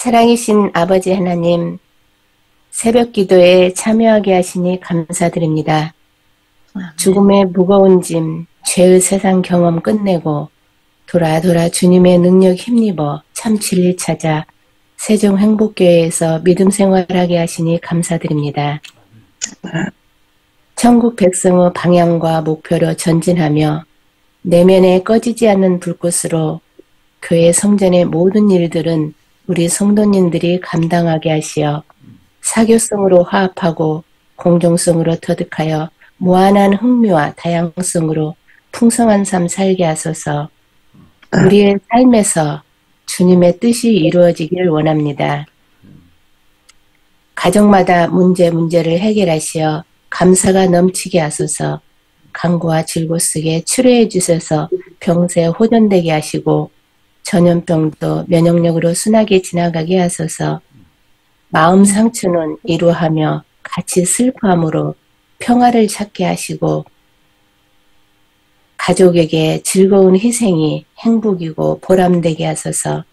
사랑이신 아버지 하나님, 새벽 기도에 참여하게 하시니 감사드립니다. 죽음의 무거운 짐, 죄의 세상 경험 끝내고 돌아 주님의 능력 힘입어 참 진리 찾아 세종 행복교회에서 믿음 생활하게 하시니 감사드립니다. 천국 백성의 방향과 목표로 전진하며 내면에 꺼지지 않는 불꽃으로 교회 성전의 모든 일들은 우리 성도님들이 감당하게 하시어 사교성으로 화합하고 공정성으로 터득하여 무한한 흥미와 다양성으로 풍성한 삶 살게 하소서. 우리의 삶에서 주님의 뜻이 이루어지길 원합니다. 가정마다 문제를 해결하시어 감사가 넘치게 하소서. 간구와 질고 쓰게 치료해 주셔서 병세 호전되게 하시고 전염병도 면역력으로 순하게 지나가게 하소서. 마음 상처는 이루하며 같이 슬퍼함으로 평화를 찾게 하시고 가족에게 즐거운 희생이 행복이고 보람되게 하소서.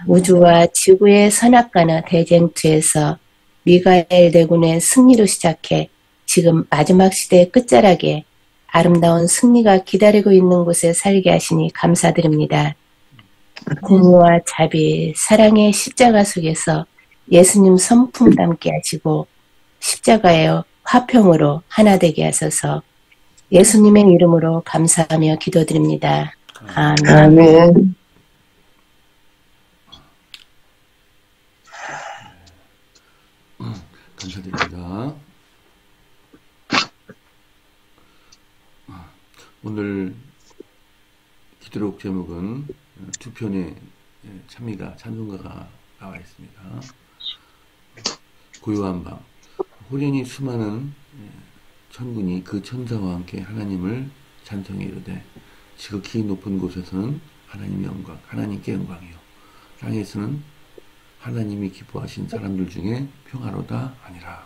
우주와 지구의 선악과의 대쟁투에서 미가엘 대군의 승리로 시작해 지금 마지막 시대의 끝자락에 아름다운 승리가 기다리고 있는 곳에 살게 하시니 감사드립니다. 공의와 자비, 사랑의 십자가 속에서 예수님 성품 담게 하시고 십자가의 화평으로 하나 되게 하소서. 예수님의 이름으로 감사하며 기도드립니다. 아멘. 아멘. 감사드립니다. 오늘 기도록 제목은 두 편의 찬송가가 나와 있습니다. 고요한 밤. 호련히 수많은 천군이 그 천사와 함께 하나님을 찬송해 이르되 지극히 높은 곳에서는 하나님의 영광, 하나님께 영광이요 땅에서는 하나님이 기뻐하신 사람들 중에 평화로다 아니라.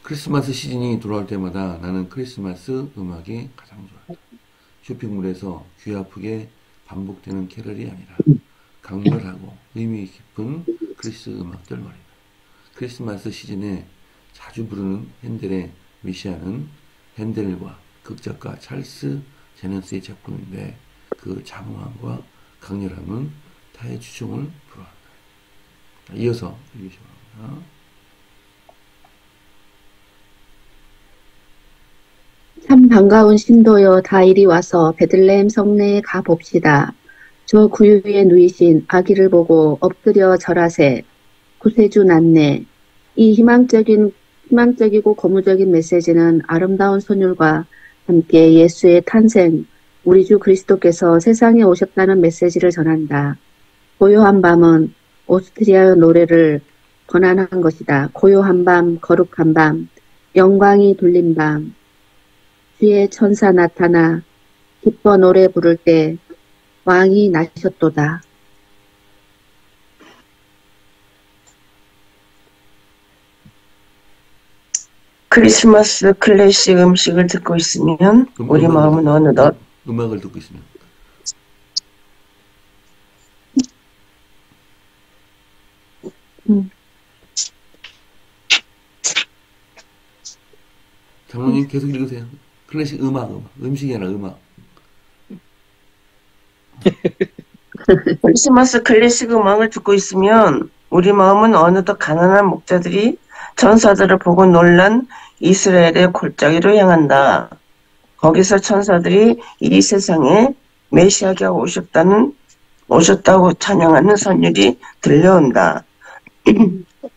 크리스마스 시즌이 돌아올 때마다 나는 크리스마스 음악이 가장 좋아. 쇼핑몰에서 귀 아프게 반복되는 캐럴이 아니라 강렬하고 의미 깊은 크리스 음악들 말이다. 크리스마스 시즌에 자주 부르는 핸델의 미시아는 핸델과 극작가 찰스 제넌스의 작품인데 그 장황함과 강렬함은 타의 주종을 불허한다. 이어서 읽으시기 바랍니다. 참 반가운 신도여 다 이리 와서 베들레헴 성내에 가봅시다. 저 구유에 누이신 아기를 보고 엎드려 절하세. 구세주 났네. 이 희망적이고 고무적인 메시지는 아름다운 선율과 함께 예수의 탄생, 우리 주 그리스도께서 세상에 오셨다는 메시지를 전한다. 고요한 밤은 오스트리아의 노래를 권한한 것이다. 고요한 밤, 거룩한 밤, 영광이 둘린 밤, 주의 천사 나타나 기뻐 노래 부를 때 왕이 나셨도다. 크리스마스 클래식 음식을 듣고 있으면 우리 마음은 어느덧 음악을 듣고 있으면 장로님 계속 읽으세요. 클래식 음식이 아니라 음악. 크리스마스 클래식 음악을 듣고 있으면 우리 마음은 어느덧 가난한 목자들이 천사들을 보고 놀란 이스라엘의 골짜기로 향한다. 거기서 천사들이 이 세상에 메시아가 오셨다고 찬양하는 선율이 들려온다.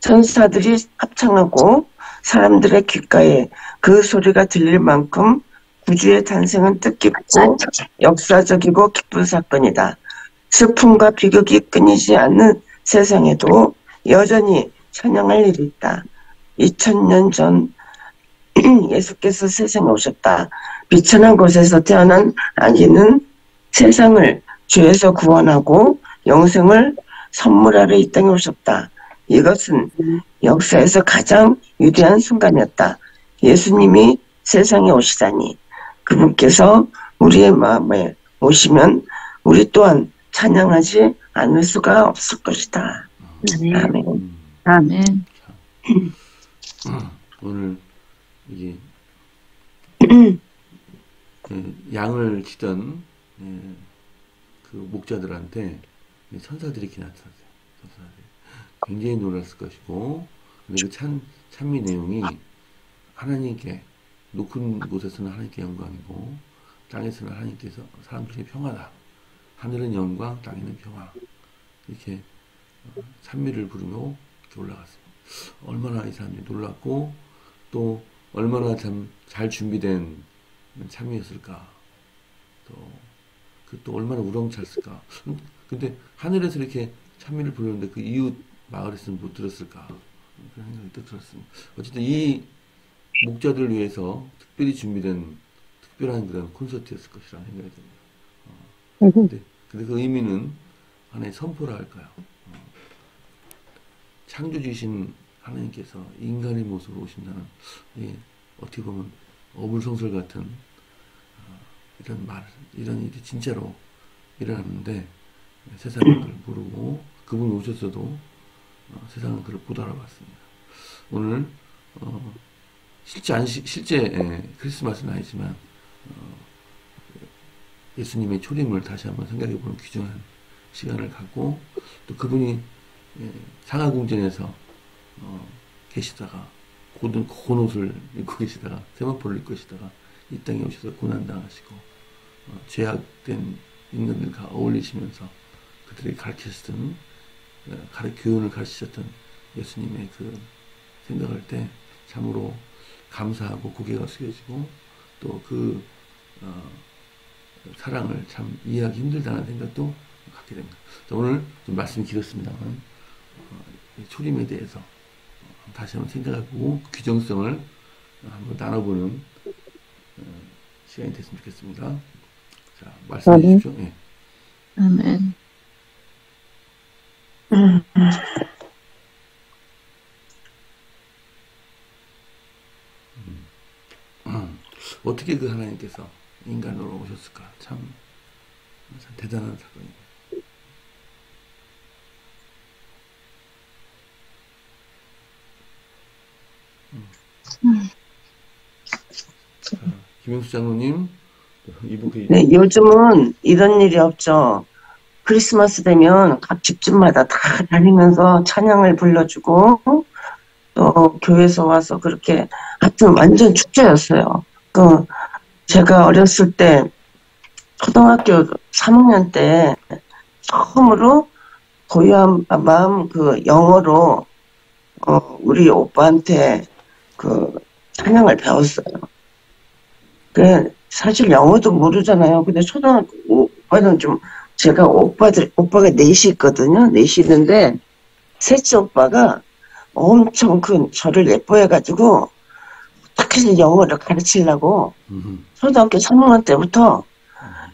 천사들이 합창하고 사람들의 귓가에 그 소리가 들릴 만큼 구주의 탄생은 뜻깊고 역사적이고 기쁜 사건이다. 슬픔과 비극이 끊이지 않는 세상에도 여전히 찬양할 일이 있다. 2000년 전 예수께서 세상에 오셨다. 비천한 곳에서 태어난 아기는 세상을 죄에서 구원하고 영생을 선물하러 이 땅에 오셨다. 이것은 역사에서 가장 위대한 순간이었다. 예수님이 세상에 오시다니 그분께서 우리의 마음에 오시면 우리 또한 찬양하지 않을 수가 없을 것이다. 아멘. 아멘. 오늘 이게 양을 치던 그 목자들한테 천사들이 이렇게 나타났어요. 천사들이 굉장히 놀랐을 것이고, 근데 그 찬미 내용이 하나님께, 높은 곳에서는 하나님께 영광이고 땅에서는 하나님께서 사람들에게 평화다. 하늘은 영광, 땅에는 평화. 이렇게 찬미를 부르며 이렇게 올라갔어요. 얼마나 이 사람들이 놀랐고 또 얼마나 참 잘 준비된 찬미였을까. 또 얼마나 우렁찼을까. 근데 하늘에서 이렇게 찬미를 부르는데 그 이웃 마을에서는 못 들었을까. 그런 생각이 또 들었습니다. 어쨌든 이 목자들을 위해서 특별히 준비된 특별한 그런 콘서트였을 것이라는 생각이 듭니다. 근데 그 의미는 하나의 선포라 할까요? 창조주이신 하나님께서 인간의 모습으로 오신다는, 어떻게 보면 어불성설 같은 이런 일이 진짜로 일어났는데 세상은 그걸 모르고 그분이 오셨어도 세상은 그걸 못 알아봤습니다. 오늘 실제 크리스마스는 아니지만 예수님의 초림을 다시 한번 생각해보는 귀중한 시간을 갖고, 또 그분이 상하궁전에서 계시다가 고운 옷을 입고 계시다가 세마포를 입고 계시다가 이 땅에 오셔서 고난당하시고 죄악된 인간들과 어울리시면서 그들에게 가르치셨던 교훈을 가르치셨던 예수님의 그 생각할 때 참으로 감사하고 고개가 숙여지고 또 그 사랑을 참 이해하기 힘들다는 생각도 갖게 됩니다. 오늘 좀 말씀이 길었습니다만 초림에 대해서 다시 한번 생각하고 규정성을 한번 나눠보는 시간이 됐으면 좋겠습니다. 자, 말씀해 주십시오. 예. 아멘. 어떻게 그 하나님께서 인간으로 오셨을까? 참 대단한 사건입니다. 자, 김영수 장로님, 이분 네, 요즘은 이런 일이 없죠. 크리스마스 되면 각 집집마다 다 다니면서 찬양을 불러주고 또 교회에서 와서 그렇게 하여튼 완전 축제였어요. 제가 어렸을 때 초등학교 3학년 때 처음으로 고요한 마음 영어로 우리 오빠한테 찬양을 배웠어요. 사실 영어도 모르잖아요. 근데 초등학교 오빠는 제가 오빠가 넷이 있거든요. 넷이 있는데 셋째 오빠가 엄청 저를 예뻐해가지고 어떻게든 영어를 가르치려고 초등학교 3학년 때부터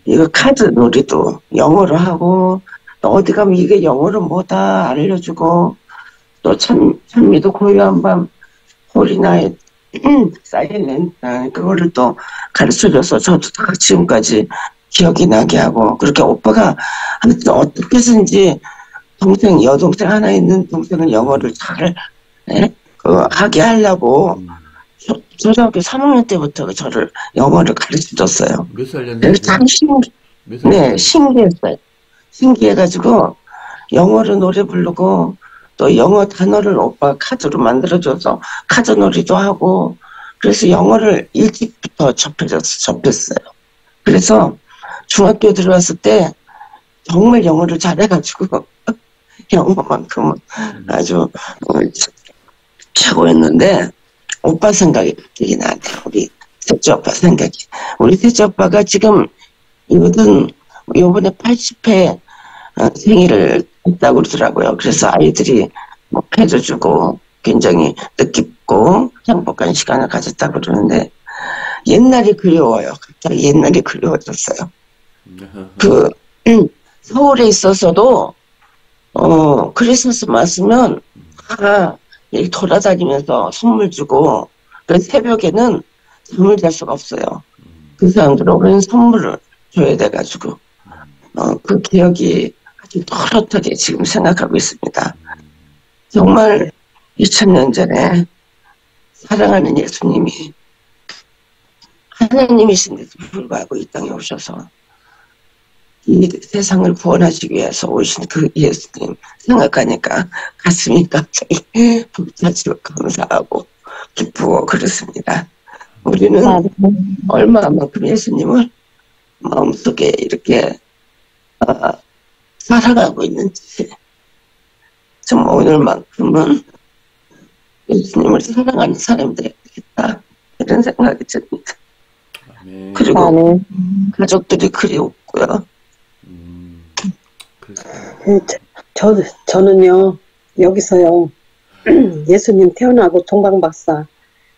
이거 카드 놀이도 영어로 하고 또 어디 가면 이게 영어로 뭐다 알려주고 또 찬미도 고요한 밤 홀리나잇 사일렌트 그거를 또 가르쳐줘서 저도 다 지금까지 기억이 나게 하고 그렇게 오빠가 아무튼 어떻게 해서든지 여동생 하나 있는 동생을 영어를 잘 하게 하려고 초등학교 3학년 때부터 저를 영어를 가르쳐줬어요. 몇 살이었나요? 참 신기했어요. 신기해가지고 영어로 노래 부르고 또 영어 단어를 오빠가 카드로 만들어줘서 카드 놀이도 하고 그래서 영어를 일찍부터 접했어요. 그래서 중학교 들어왔을 때 정말 영어를 잘해가지고 영어만큼은 아주 최고였는데 오빠 생각이 갑자기 나네요. 우리 셋째 오빠 생각이. 우리 셋째 오빠가 지금 요번에 80회 생일을 했다고 그러더라고요. 그래서 아이들이 패도 주고 굉장히 뜻깊고 행복한 시간을 가졌다고 그러는데 옛날이 그리워요. 갑자기 옛날이 그리워졌어요. 서울에 있어서도 크리스마스 맞으면 다 이렇게 돌아다니면서 선물 주고 새벽에는 잠을 잘 수가 없어요. 그 사람들은 오랜 선물을 줘야 돼가지고 그 기억이 또렷하게 지금 생각하고 있습니다. 정말 2000년 전에 사랑하는 예수님이 하나님이신데도 불구하고 이 땅에 오셔서 이 세상을 구원하시기 위해서 오신 그 예수님 생각하니까 가슴이 갑자기 벅차지고 감사하고 기쁘고 그렇습니다. 우리는 얼마만큼 예수님을 마음속에 이렇게 살아가고 있는지 정말 오늘만큼은 예수님을 사랑하는 사람이 되겠다 이런 생각이 듭니다. 아멘. 그리고 가족들이 그리웠고요. 저는요, 여기서요, 예수님 태어나고 동방박사,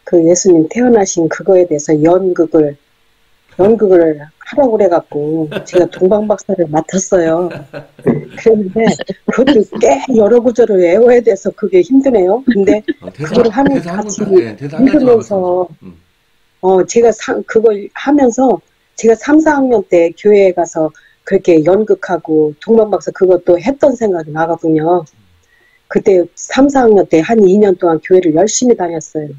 그 예수님 태어나신 그거에 대해서 연극을 하라고 그래갖고, 제가 동방박사를 맡았어요. 그랬는데, 그것도 꽤 여러 구절을 외워야 돼서 그게 힘드네요. 근데, 그걸 하면 같이 읽으면서, 제가 그걸 하면서, 제가 3, 4학년 때 교회에 가서 그렇게 연극하고 동방박사 그것도 했던 생각이 나거든요. 그때 3, 4학년 때 한 2년 동안 교회를 열심히 다녔어요.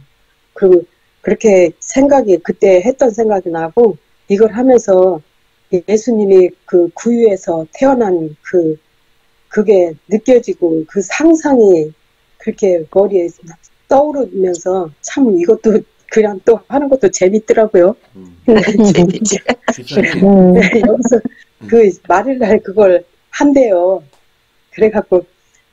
그리고 그렇게 그때 했던 생각이 나고 이걸 하면서 예수님이 그 구유에서 태어난 그게 느껴지고 그 상상이 그렇게 머리에 떠오르면서 참 이것도 그냥 또 하는 것도 재밌더라고요. 재밌지. 여기서 그 말일날 그걸 한대요. 그래갖고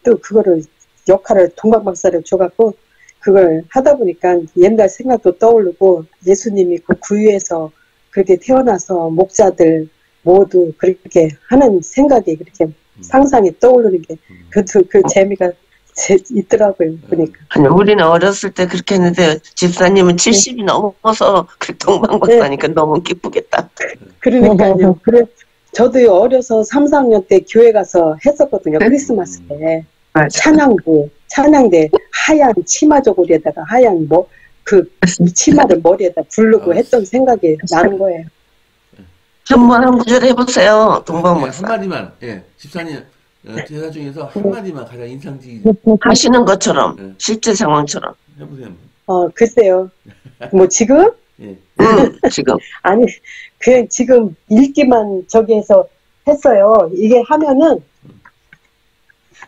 또 그거를 역할을 동방박사를 줘갖고 그걸 하다 보니까 옛날 생각도 떠오르고 예수님이 그 구유에서 그렇게 태어나서 목자들 모두 그렇게 하는 생각이 그렇게 상상이 떠오르는 게 그것도 그 재미가 있더라고요. 보니까. 아니 우리는 어렸을 때 그렇게 했는데 집사님은 70이 넘어서 그 동방박사니까 너무 기쁘겠다. 그러니까요. 그래 저도 어려서 3, 4학년 때 교회 가서 했었거든요. 크리스마스 때. 찬양대 하얀 치마 저고리에다가 하얀 그 치마를 머리에다 부르고 했던 생각이 나는 거예요. 한 구절 해보세요. 네, 동방박사. 한마디만. 예, 집사님 대사 중에서 한마디만 가장 인상적인 하시는 것처럼 실제 상황처럼 해보세요. 글쎄요. 지금? 예. 지금. 아니 그냥 지금 읽기만 저기 해서 했어요. 이게 하면은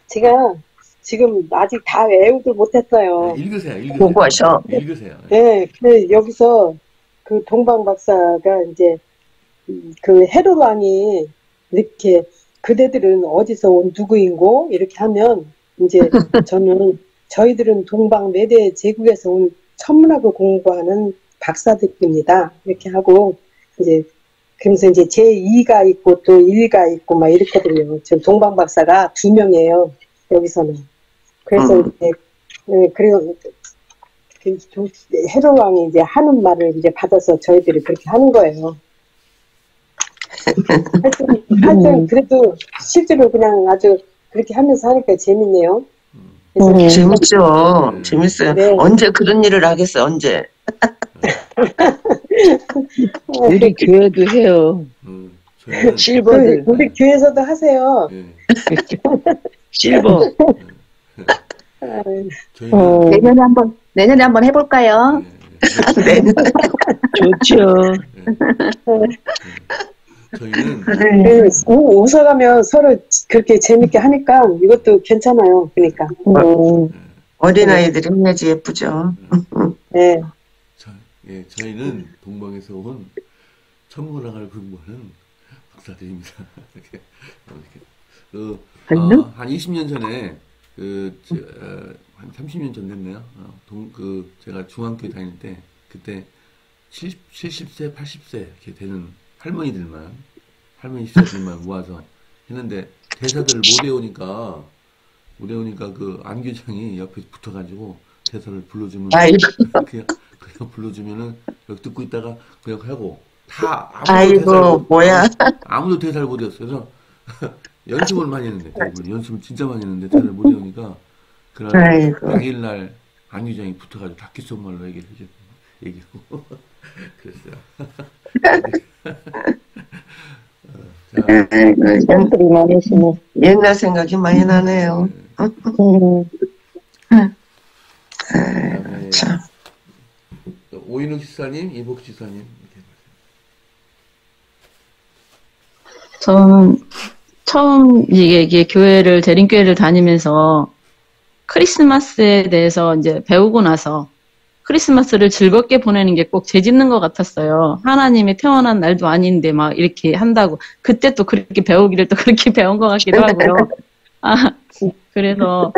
제가 지금 아직 다 외우도 못했어요. 네, 읽으세요. 보고하셔. 읽으세요. 네, 근데 여기서 그 동방박사가 이제 그 헤롯 왕이 이렇게 그대들은 어디서 온 누구인고 이렇게 하면 이제 저희들은 동방 메대 제국에서 온 천문학을 공부하는 박사들입니다. 이렇게 하고 이제 그러면서 이제 제2가 있고 또 1가 있고 막 이렇거든요. 지금 동방박사가 2명이에요. 여기서는. 그래서 이제 그리고 헤롯 왕이 이제 하는 말을 이제 받아서 저희들이 그렇게 하는 거예요. 하여튼 그래도 실제로 그냥 아주 그렇게 하면서 하니까 재밌네요. 재밌죠. 재밌어요. 네. 언제 그런 일을 하겠어요. 언제. 우리 교회도 해요. 저희는 실버들. 우리 교회에서도 하세요. 예, 실버. 저희는 내년에 한번 해볼까요? 네. 좋죠. 저희는 웃어가며 서로 그렇게 재밌게 하니까 이것도 괜찮아요. 그러니까. 어린아이들이 해야지 예쁘죠. 네. 저희는 동방에서 온 천문학을 공부하는 박사들입니다. 한 20년 전에 한 30년 전 됐네요. 제가 중학교 다닐 때 그때 70세, 80세 이렇게 되는 할머니 20세들만 모아서 했는데 대사들을 못 외우니까 그 안교장이 옆에 붙어가지고 대사를 불러주면 그냥 불러주면은 여기 듣고 있다가 그냥 하고 아무도 대사를 못 외웠어요. 그래서 연습을 많이 했는데 연습을 진짜 많이 했는데 대사를 못 외우니까 그날 당일날 안교장이 붙어가지고 다 귓속말로 얘기하고 그랬어요. 자, 사람들이 많으시네. 옛날 생각이 많이 나네요. 그다음에 참. 오인욱 지사님, 이복 지사님 이렇게 저는 처음 이게 교회를 대림교회를 다니면서 크리스마스에 대해서 이제 배우고 나서 크리스마스를 즐겁게 보내는 게 꼭 죄 짓는 것 같았어요. 하나님이 태어난 날도 아닌데 막 이렇게 한다고. 그때 또 그렇게 배우기를 또 그렇게 배운 것 같기도 하고요. 그래서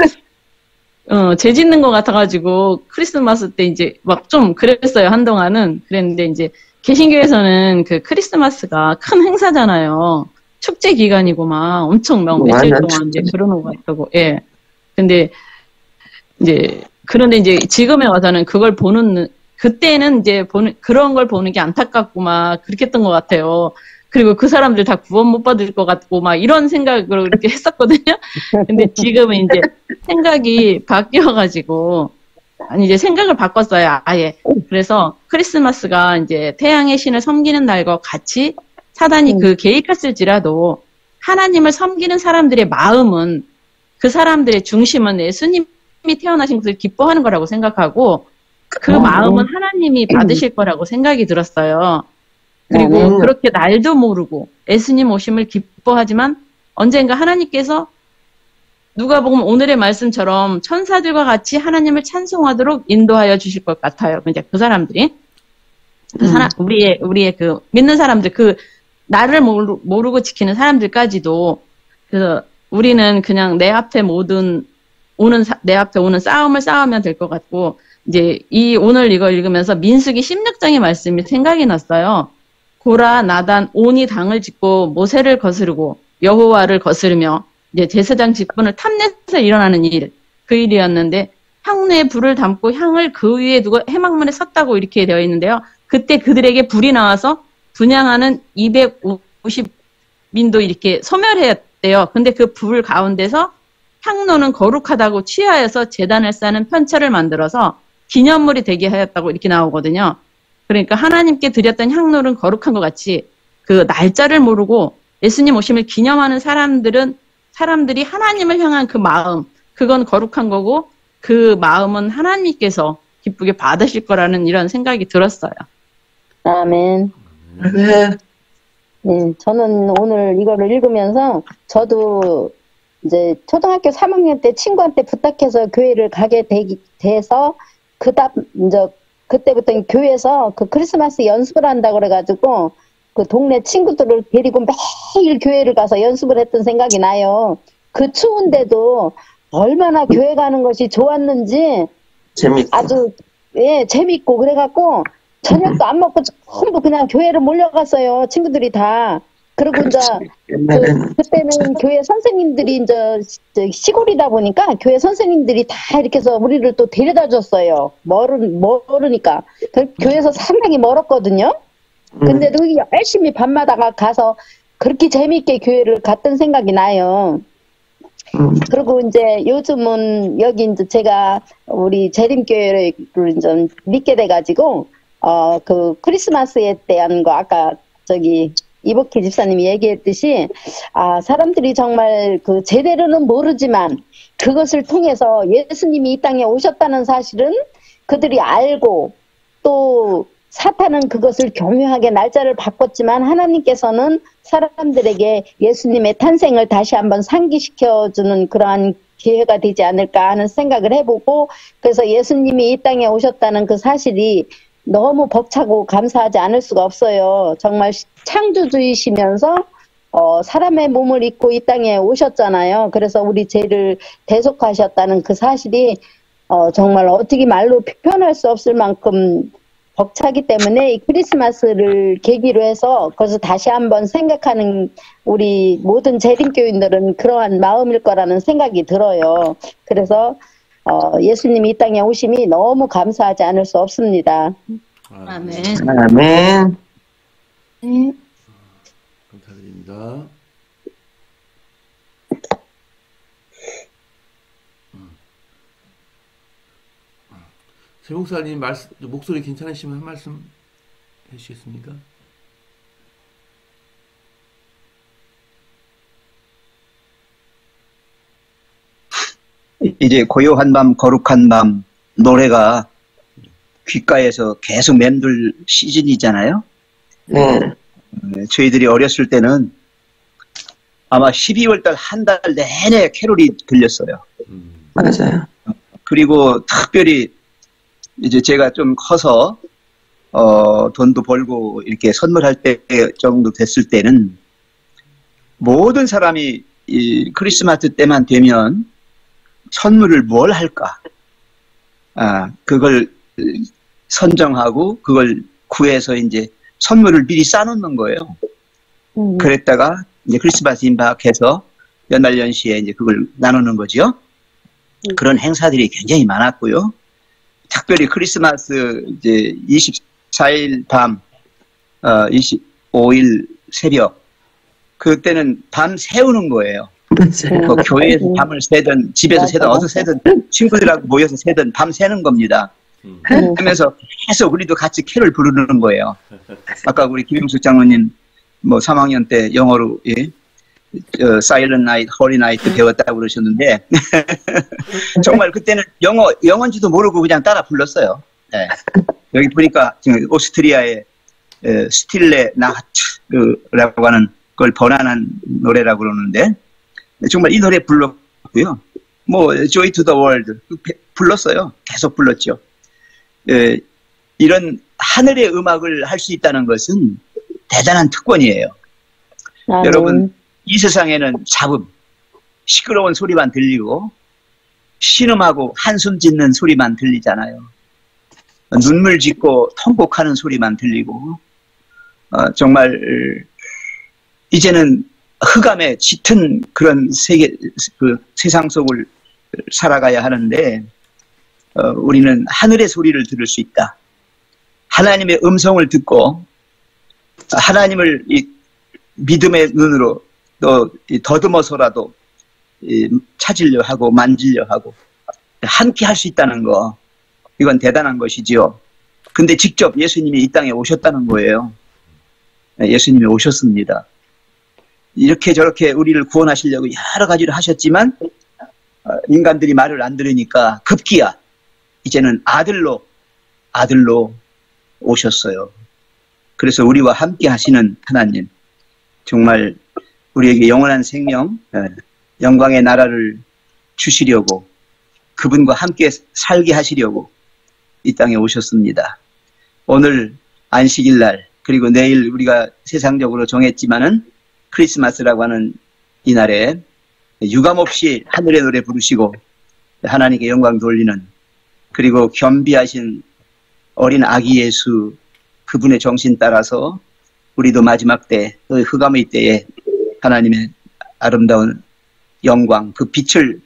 죄 짓는 것 같아가지고 크리스마스 때 이제 막 좀 그랬어요. 한동안은. 그랬는데 이제 개신교에서는 그 크리스마스가 큰 행사잖아요. 축제 기간이고 막 엄청 막 며칠 동안 이제 그러는 것 같다고. 예. 근데 그런데 이제 지금에 와서는 그걸 그때는 이제 그런 걸 보는 게 안타깝고 막 그렇게 했던 것 같아요. 그리고 그 사람들 다 구원 못 받을 것 같고 막 이런 생각으로 그렇게 했었거든요. 근데 지금은 이제 생각이 바뀌어가지고, 이제 생각을 바꿨어요, 아예. 그래서 크리스마스가 이제 태양의 신을 섬기는 날과 같이 사단이 개입했을지라도 하나님을 섬기는 사람들의 마음은 그 사람들의 중심은 예수님이 태어나신 것을 기뻐하는 거라고 생각하고 그 마음은 하나님이 받으실 거라고 생각이 들었어요. 그리고 그렇게 날도 모르고 예수님 오심을 기뻐하지만 언젠가 하나님께서 누가복음 오늘의 말씀처럼 천사들과 같이 하나님을 찬송하도록 인도하여 주실 것 같아요. 이제 그 사람들이 우리의 그 믿는 사람들 나를 모르고 지키는 사람들까지도 우리는 그냥 내 앞에 오는 싸움을 싸우면 될 것 같고 이제 오늘 이거 읽으면서 민수기 16장의 말씀이 생각이 났어요. 고라, 나단, 온이 당을 짓고 모세를 거스르고 여호와를 거스르며 이제 제사장 직분을 탐내서 일어나는 그 일이었는데 향로에 불을 담고 향을 그 위에 두고 해막문에 섰다고 이렇게 되어 있는데요. 그때 그들에게 불이 나와서 분향하는 250민도 이렇게 소멸했대요. 근데 그 불 가운데서 향로는 거룩하다고 취하여서 제단을 쌓는 편차를 만들어서 기념물이 되게 하였다고 이렇게 나오거든요. 그러니까 하나님께 드렸던 향로는 거룩한 것 같이 그 날짜를 모르고 예수님 오심을 기념하는 사람들이 하나님을 향한 그 마음, 그건 거룩한 거고 그 마음은 하나님께서 기쁘게 받으실 거라는 이런 생각이 들었어요. 아멘. 네, 저는 오늘 이거를 읽으면서 저도 이제 초등학교 3학년 때 친구한테 부탁해서 교회를 가게 돼서 그때부터 교회에서 그 크리스마스 연습을 한다고 그래가지고 그 동네 친구들을 데리고 매일 교회를 가서 연습을 했던 생각이 나요. 그 추운데도 얼마나 교회 가는 것이 좋았는지 아주 재밌고 그래갖고 저녁도 안 먹고 전부 그냥 교회를 몰려갔어요. 친구들이 다. 그리고 이제 그때는 교회 선생님들이 이제 시골이다 보니까 교회 선생님들이 다 이렇게 해서 우리를 또 데려다 줬어요. 모르니까. 교회에서 상당히 멀었거든요. 근데도 열심히 밤마다 가서 그렇게 재밌게 교회를 갔던 생각이 나요. 그리고 이제 요즘은 여기 이제 제가 우리 재림교회를 좀 믿게 돼가지고 그 크리스마스에 대한 거 아까 이복희 집사님이 얘기했듯이 사람들이 정말 그 제대로는 모르지만 그것을 통해서 예수님이 이 땅에 오셨다는 사실은 그들이 알고 또 사탄은 그것을 교묘하게 날짜를 바꿨지만 하나님께서는 사람들에게 예수님의 탄생을 다시 한번 상기시켜주는 그러한 기회가 되지 않을까 하는 생각을 해보고 그래서 예수님이 이 땅에 오셨다는 그 사실이 너무 벅차고 감사하지 않을 수가 없어요. 정말 창조주이시면서 사람의 몸을 입고 이 땅에 오셨잖아요. 그래서 우리 죄를 대속하셨다는 그 사실이 정말 어떻게 말로 표현할 수 없을 만큼 벅차기 때문에 이 크리스마스를 계기로 해서 그것을 다시 한번 생각하는 우리 모든 재림교인들은 그러한 마음일 거라는 생각이 들어요. 그래서 예수님이 이 땅에 오심이 너무 감사하지 않을 수 없습니다. 아멘. 아멘. 감사드립니다. 세 목사님 목소리 괜찮으시면 한 말씀 해주시겠습니까? 이제 고요한 밤, 거룩한 밤 노래가 귓가에서 계속 맴돌 시즌이잖아요. 네. 저희들이 어렸을 때는 아마 12월 달 한 달 내내 캐롤이 들렸어요. 맞아요. 그리고 특별히 이제 제가 좀 커서 돈도 벌고 이렇게 선물할 때 정도 됐을 때는 모든 사람이 이 크리스마스 때만 되면 선물을 뭘 할까? 그걸 선정하고 그걸 구해서 이제 선물을 미리 싸놓는 거예요. 그랬다가 이제 크리스마스 임박해서 연말연시에 이제 그걸 나누는 거죠. 그런 행사들이 굉장히 많았고요. 특별히 크리스마스 이제 24일 밤, 25일 새벽, 그때는 밤 새우는 거예요. 맞아요. 교회에서 밤을 새든 집에서 새든 어디서 새든 친구들하고 모여서 새든 밤 새는 겁니다. 하면서 계속 우리도 같이 캐롤 부르는 거예요. 아까 우리 김용숙 장로님 뭐 3학년 때 영어로 사일런트 나이트, 호리 나이트 배웠다고 그러셨는데 정말 그때는 영어인지도 모르고 그냥 따라 불렀어요. 네. 여기 보니까 지금 오스트리아의 스틸레 나트라고 하는 그걸 번안한 노래라고 그러는데 정말 이 노래 불렀고요. 뭐 Joy to the World 불렀어요. 계속 불렀죠. 이런 하늘의 음악을 할 수 있다는 것은 대단한 특권이에요. 여러분 이 세상에는 잡음, 시끄러운 소리만 들리고 신음하고 한숨 짓는 소리만 들리잖아요. 눈물 짓고 통곡하는 소리만 들리고 정말 이제는 흑암에 짙은 그런 세상 속을 살아가야 하는데 우리는 하늘의 소리를 들을 수 있다. 하나님의 음성을 듣고 하나님을 이 믿음의 눈으로 또 더듬어서라도 찾으려 하고 만지려 하고 함께 할 수 있다는 거, 이건 대단한 것이지요. 근데 직접 예수님이 이 땅에 오셨다는 거예요. 예수님이 오셨습니다. 이렇게 저렇게 우리를 구원하시려고 여러 가지를 하셨지만 인간들이 말을 안 들으니까 급기야 이제는 아들로 오셨어요. 그래서 우리와 함께 하시는 하나님, 정말 우리에게 영원한 생명, 영광의 나라를 주시려고 그분과 함께 살게 하시려고 이 땅에 오셨습니다. 오늘 안식일 날 그리고 내일 우리가 세상적으로 정했지만은 크리스마스라고 하는 이 날에 유감없이 하늘의 노래 부르시고 하나님께 영광 돌리는, 그리고 겸비하신 어린 아기 예수 그분의 정신 따라서 우리도 마지막 때, 흑암의 때에 하나님의 아름다운 영광, 그 빛을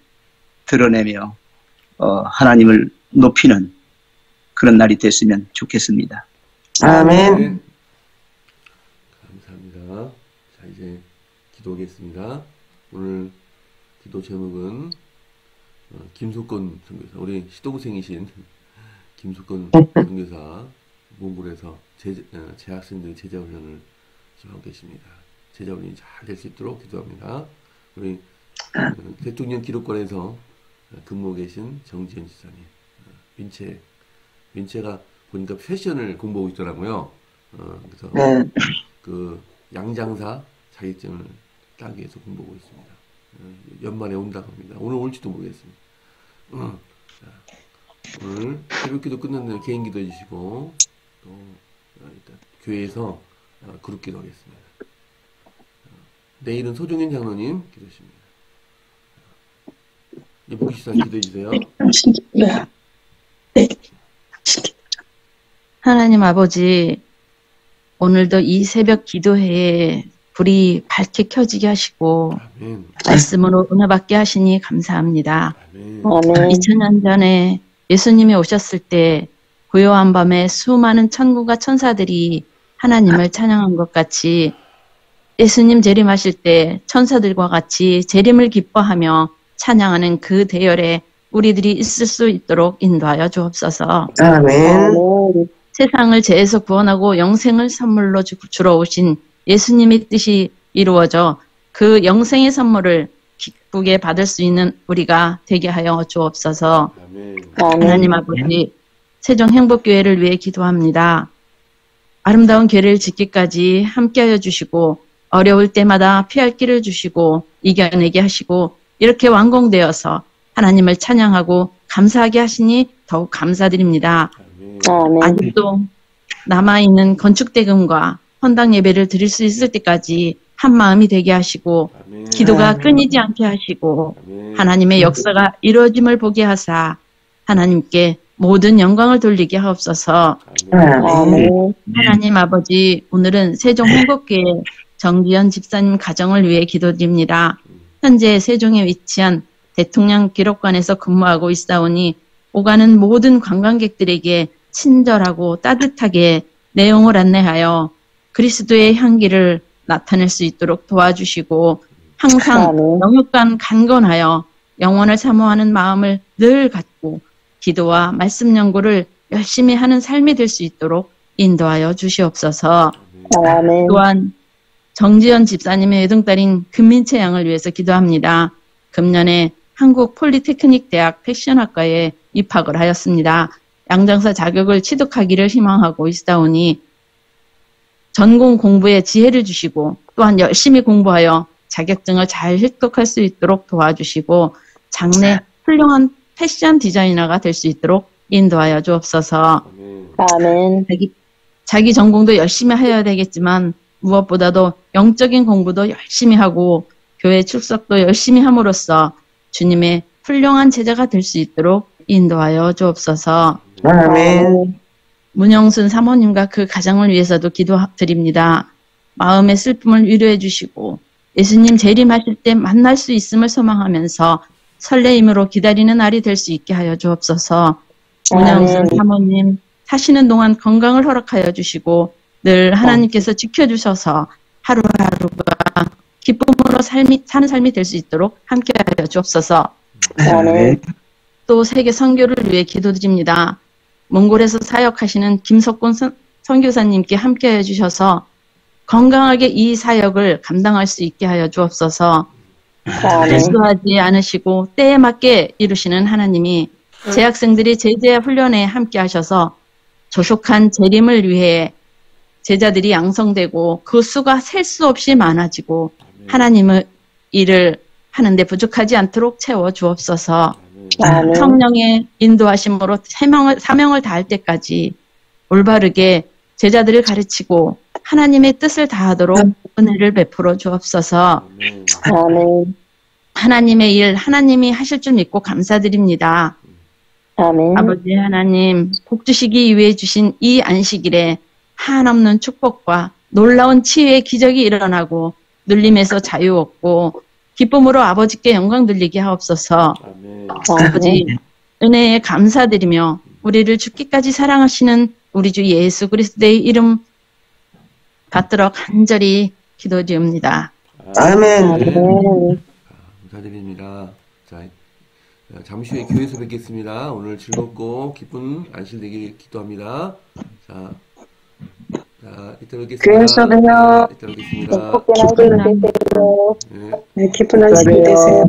드러내며 하나님을 높이는 그런 날이 됐으면 좋겠습니다. 아멘. 감사합니다. 자, 이제 기도하겠습니다. 오늘 기도 제목은 김숙건 선교사, 우리 시동생이신 김숙건 선교사 몽골에서 재학생들 제자훈련을 하고 계십니다. 제자훈련이 잘 될 수 있도록 기도합니다. 우리 대통령 기록관에서 근무하고 계신 정지현 지사님, 민채가 보니까 패션을 공부하고 있더라고요. 그래서 그 양장사 자격증을 따기 위해서 공부하고 있습니다. 연말에 온다고 합니다. 오늘 올지도 모르겠습니다. 오늘 새벽기도 끝났는데 개인 기도 해주시고 또 일단 교회에서 그룹 기도 하겠습니다. 내일은 소종현 장로님 기도십니다. 예복기 시사 기도해 주세요. 하나님 아버지, 오늘도 이 새벽 기도회에 불이 밝게 켜지게 하시고 아멘. 말씀으로 은혜 받게 하시니 감사합니다. 아멘. 2000년 전에 예수님이 오셨을 때 고요한 밤에 수많은 천군과 천사들이 하나님을 찬양한 것 같이 예수님 재림하실 때 천사들과 같이 재림을 기뻐하며 찬양하는 그 대열에 우리들이 있을 수 있도록 인도하여 주옵소서. 아멘. 세상을 죄에서 구원하고 영생을 선물로 주러 오신 예수님의 뜻이 이루어져 그 영생의 선물을 기쁘게 받을 수 있는 우리가 되게 하여 주옵소서. 아멘. 하나님 아버지, 세종행복교회를 위해 기도합니다. 아름다운 교회를 짓기까지 함께하여 주시고 어려울 때마다 피할 길을 주시고 이겨내게 하시고 이렇게 완공되어서 하나님을 찬양하고 감사하게 하시니 더욱 감사드립니다. 아직도 남아있는 건축대금과 헌당 예배를 드릴 수 있을 때까지 한 마음이 되게 하시고 기도가 끊이지 않게 하시고 하나님의 역사가 이루어짐을 보게 하사 하나님께 모든 영광을 돌리게 하옵소서. 하나님 아버지, 오늘은 세종행복교회 정지연 집사님 가정을 위해 기도드립니다. 현재 세종에 위치한 대통령 기록관에서 근무하고 있사오니 오가는 모든 관광객들에게 친절하고 따뜻하게 내용을 안내하여 그리스도의 향기를 나타낼 수 있도록 도와주시고 항상 영육간 간건하여 영원을 사모하는 마음을 늘 갖고 기도와 말씀 연구를 열심히 하는 삶이 될 수 있도록 인도하여 주시옵소서. 또한 정지연 집사님의 외동딸인 금민채 양을 위해서 기도합니다. 금년에 한국 폴리테크닉 대학 패션학과에 입학을 하였습니다. 양장사 자격을 취득하기를 희망하고 있사오니 전공 공부에 지혜를 주시고 또한 열심히 공부하여 자격증을 잘 획득할 수 있도록 도와주시고 장래 훌륭한 패션 디자이너가 될 수 있도록 인도하여 주옵소서. 아멘. 자기 전공도 열심히 해야 되겠지만 무엇보다도 영적인 공부도 열심히 하고 교회 출석도 열심히 함으로써 주님의 훌륭한 제자가 될 수 있도록 인도하여 주옵소서. 아멘. 문영순 사모님과 그 가정을 위해서도 기도드립니다. 마음의 슬픔을 위로해 주시고 예수님 재림하실 때 만날 수 있음을 소망하면서 설레임으로 기다리는 날이 될 수 있게 하여 주옵소서. 문영순 사모님 사시는 동안 건강을 허락하여 주시고 늘 하나님께서 지켜주셔서 하루하루가 기쁨으로 사는 삶이 될 수 있도록 함께하여 주옵소서. 또 세계 선교를 위해 기도드립니다. 몽골에서 사역하시는 김석곤 선교사님께 함께해 주셔서 건강하게 이 사역을 감당할 수 있게 하여 주옵소서. 실수하지 않으시고 때에 맞게 이루시는 하나님이 재학생들이 제자 훈련에 함께하셔서 조속한 재림을 위해 제자들이 양성되고 그 수가 셀 수 없이 많아지고 하나님의 일을 하는데 부족하지 않도록 채워 주옵소서. 성령의 인도하심으로 사명을 다할 때까지 올바르게 제자들을 가르치고 하나님의 뜻을 다하도록 은혜를 베풀어 주옵소서. 하나님의 일 하나님이 하실 줄 믿고 감사드립니다. 아버지 하나님, 복 주시기 위해 주신 이 안식일에 한없는 축복과 놀라운 치유의 기적이 일어나고 눌림에서 자유 얻고 기쁨으로 아버지께 영광 돌리게 하옵소서. 아버지 은혜에 감사드리며 우리를 죽기까지 사랑하시는 우리 주 예수 그리스도의 이름 받들어 간절히 기도드립니다. 아멘. 감사드립니다. 자, 잠시 후에 교회에서 뵙겠습니다. 오늘 즐겁고 기쁜 안식 되길 기도합니다. 자, 이따 뵙겠습니다. 교회에서 봬요. 이따 뵙겠습니다. 기쁜 안식 되세요. 네, 기쁜 안식 되세요.